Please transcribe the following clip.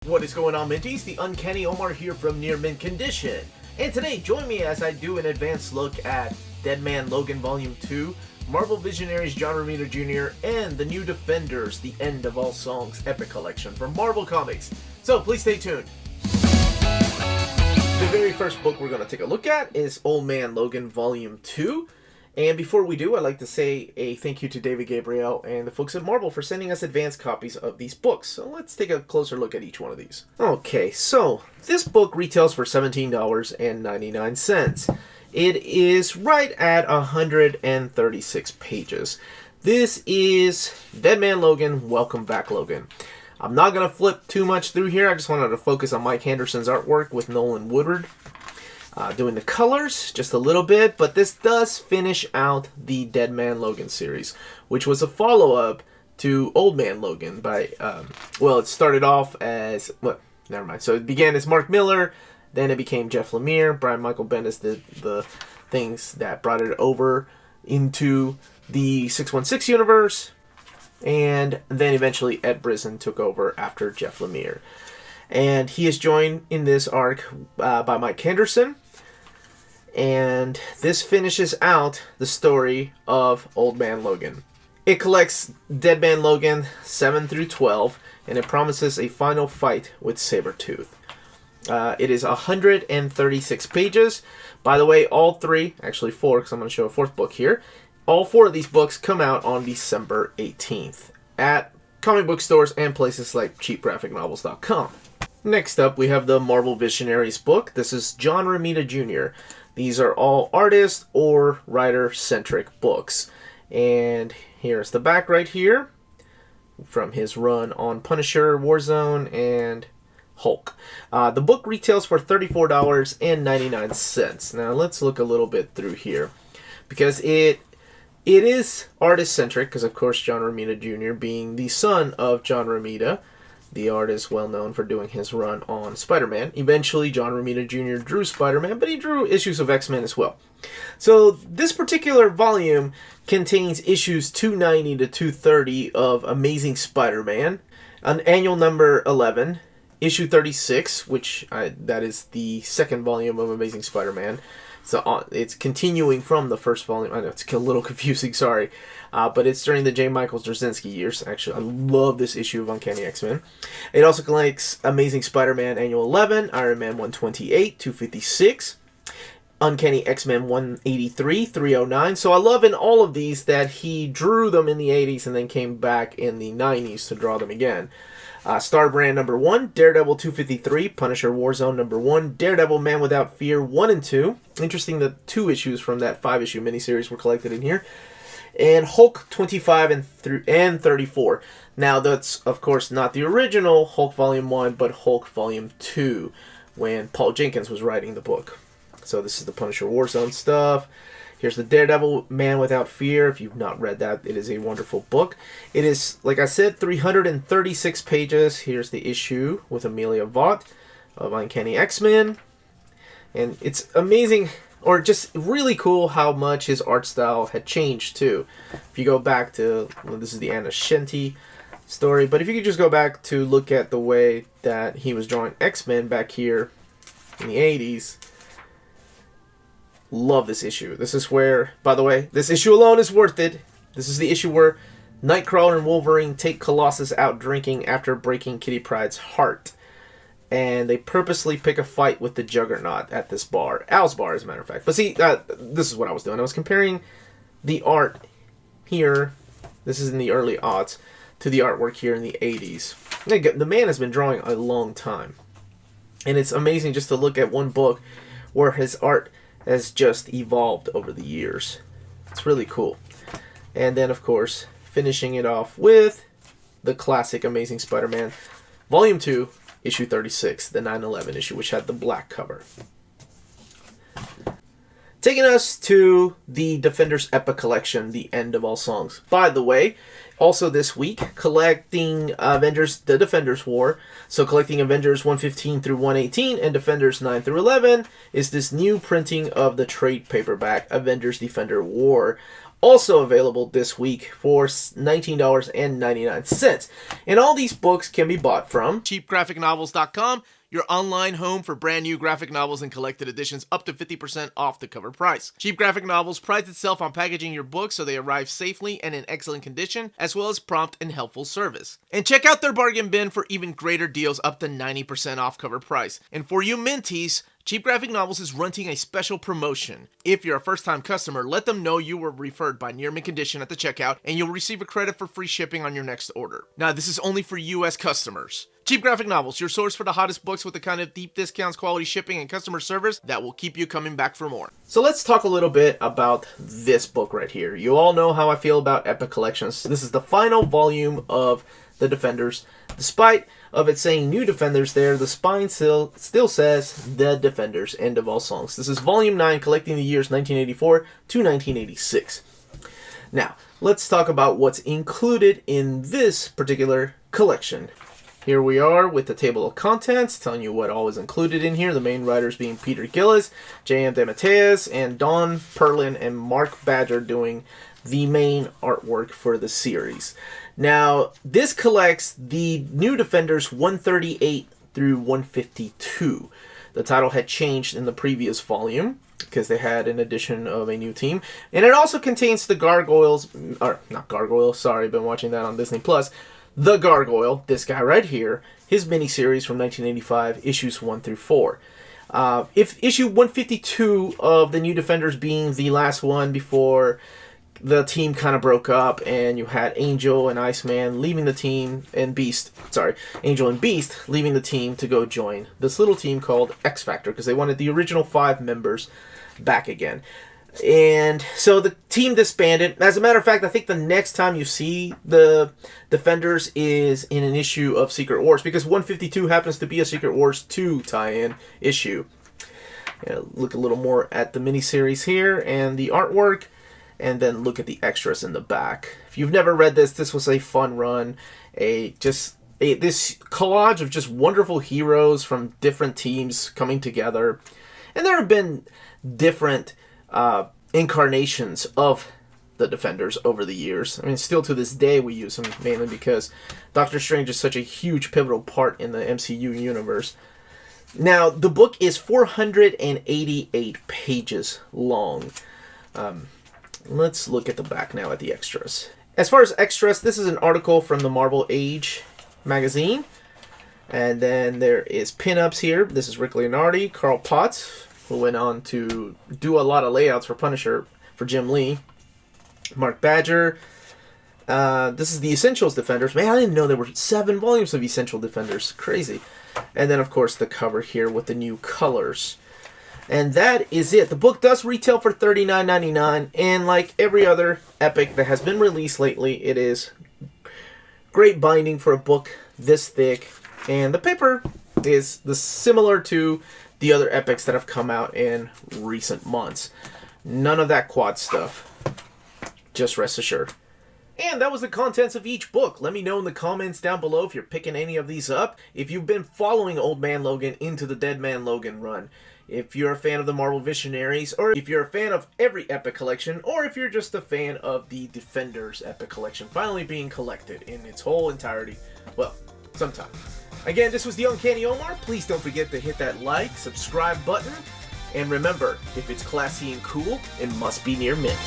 What is going on, Minties? The Uncanny Omar here from Near Mint Condition. And today, join me as I do an advanced look at Dead Man Logan Volume 2, Marvel Visionaries John Romita Jr., and the new Defenders, The End of All Songs Epic Collection from Marvel Comics. So please stay tuned. The very first book we're going to take a look at is Old Man Logan Volume 2. And before we do, I'd like to say a thank you to David Gabriel and the folks at Marvel for sending us advanced copies of these books. So let's take a closer look at each one of these. Okay, so this book retails for $17.99. It is right at 136 pages. This is Dead Man Logan, Welcome Back Logan. I'm not going to flip too much through here. I just wanted to focus on Mike Henderson's artwork with Nolan Woodward. Doing the colors just a little bit, but this does finish out the Dead Man Logan series, which was a follow-up to Old Man Logan by, well, it started off as, well, never mind. So it began as Mark Miller, then it became Jeff Lemire. Brian Michael Bendis did the things that brought it over into the 616 universe, and then eventually Ed Brisson took over after Jeff Lemire. And he is joined in this arc by Mike Henderson. And this finishes out the story of Old Man Logan. It collects Dead Man Logan 7 through 12, and it promises a final fight with Sabretooth. It is 136 pages. By the way, all three, actually four, because I'm going to show a fourth book here. All four of these books come out on December 18th at comic book stores and places like cheapgraphicnovels.com. Next up, we have the Marvel Visionaries book. This is John Romita Jr. These are all artist or writer-centric books. And here's the back right here from his run on Punisher, Warzone, and Hulk. The book retails for $34.99. Now let's look a little bit through here, because it is artist-centric, because of course John Romita Jr. being the son of John Romita, the artist well known for doing his run on Spider-Man. Eventually, John Romita Jr. drew Spider-Man, but he drew issues of X-Men as well. So this particular volume contains issues 290 to 230 of Amazing Spider-Man, an annual number 11, issue 36, which that is the second volume of Amazing Spider-Man. So it's continuing from the first volume. I know it's a little confusing, sorry. But it's during the J. Michael Straczynski years. Actually, I love this issue of Uncanny X-Men. It also collects Amazing Spider-Man Annual 11, Iron Man 128, 256, Uncanny X-Men 183, 309. So I love in all of these that he drew them in the 80s and then came back in the 90s to draw them again. Starbrand number 1, Daredevil 253, Punisher Warzone number 1, Daredevil Man Without Fear 1 and 2. Interesting that 2 issues from that 5-issue miniseries were collected in here. And Hulk 25 and 34. Now that's, of course, not the original Hulk Volume 1, but Hulk Volume 2, when Paul Jenkins was writing the book. So this is the Punisher Warzone stuff. Here's the Daredevil Man Without Fear. If you've not read that, it is a wonderful book. It is, like I said, 336 pages. Here's the issue with Amelia Vaught of Uncanny X-Men. And it's amazing, or just really cool, how much his art style had changed, too. If you go back to, well, this is the Anna Shenty story, but if you could just go back to look at the way that he was drawing X-Men back here in the 80s, love this issue. This is where, by the way, this issue alone is worth it. This is the issue where Nightcrawler and Wolverine take Colossus out drinking after breaking Kitty Pryde's heart. And they purposely pick a fight with the Juggernaut at this bar. Al's bar, as a matter of fact. But see, this is what I was doing. I was comparing the art here, this is in the early aughts, to the artwork here in the 80s. The man has been drawing a long time. And it's amazing just to look at one book where his art has just evolved over the years. It's really cool. And then, of course, finishing it off with the classic Amazing Spider-Man Volume 2, Issue 36, the 9/11 issue, which had the black cover. Taking us to the Defenders Epic Collection, The End of All Songs. By the way, also this week, collecting Avengers, The Defenders War. So collecting Avengers 115 through 118 and Defenders 9 through 11 is this new printing of the trade paperback, Avengers Defender War. also available this week for $19.99. And all these books can be bought from cheapgraphicnovels.com, your online home for brand new graphic novels and collected editions up to 50% off the cover price. Cheap Graphic Novels prides itself on packaging your books so they arrive safely and in excellent condition, as well as prompt and helpful service. And check out their bargain bin for even greater deals up to 90% off cover price. And for you Minties, Cheap Graphic Novels is running a special promotion. If you're a first-time customer, let them know you were referred by Near Mint Condition at the checkout, and you'll receive a credit for free shipping on your next order. Now, this is only for U.S. customers. Cheap Graphic Novels, your source for the hottest books with the kind of deep discounts, quality shipping, and customer service that will keep you coming back for more. So let's talk a little bit about this book right here. You all know how I feel about Epic Collections. This is the final volume of The Defenders. Despite of it saying New Defenders there, the spine still says The Defenders, end of all songs. This is Volume 9, collecting the years 1984 to 1986. Now, let's talk about what's included in this particular collection. Here we are with the table of contents, telling you what all is included in here. The main writers being Peter Gillis, J.M. DeMatteis, and Don Perlin and Mark Badger doing the main artwork for the series. Now, this collects the New Defenders 138 through 152. The title had changed in the previous volume because they had an addition of a new team. And it also contains the Gargoyles, or not Gargoyles, sorry, been watching that on Disney+. The Gargoyle, this guy right here, his miniseries from 1985, issues 1 through 4. If issue 152 of the New Defenders being the last one before the team kind of broke up, and you had Angel and Iceman leaving the team, and Angel and Beast leaving the team to go join this little team called X Factor, because they wanted the original 5 members back again. And so the team disbanded. As a matter of fact, I think the next time you see the Defenders is in an issue of Secret Wars, because 152 happens to be a Secret Wars 2 tie-in issue. Look a little more at the miniseries here and the artwork, and then look at the extras in the back. If you've never read this, this was a fun run. This collage of just wonderful heroes from different teams coming together. And there have been different incarnations of the Defenders over the years. I mean, still to this day we use them, mainly because Doctor Strange is such a huge pivotal part in the MCU universe. Now, the book is 488 pages long. Let's look at the back now at the extras. As far as extras, this is an article from the Marvel Age magazine. And then there is pinups here. This is Rick Leonardi, Carl Potts, who went on to do a lot of layouts for Punisher for Jim Lee. Mark Badger. This is the Essentials Defenders. Man, I didn't know there were 7 volumes of Essential Defenders. Crazy. And then, of course, the cover here with the new colors. And that is it. The book does retail for $39.99, and like every other Epic that has been released lately, it is great binding for a book this thick. And the paper is similar to the other Epics that have come out in recent months. None of that quad stuff. Just rest assured. And that was the contents of each book. Let me know in the comments down below if you're picking any of these up. If you've been following Old Man Logan into the Dead Man Logan run. If you're a fan of the Marvel Visionaries, or if you're a fan of every Epic collection, or if you're just a fan of the Defenders Epic collection finally being collected in its whole entirety. Well, sometime. Again, this was the Uncanny Omar. Please don't forget to hit that like, subscribe button. And remember, if it's classy and cool, it must be near mint.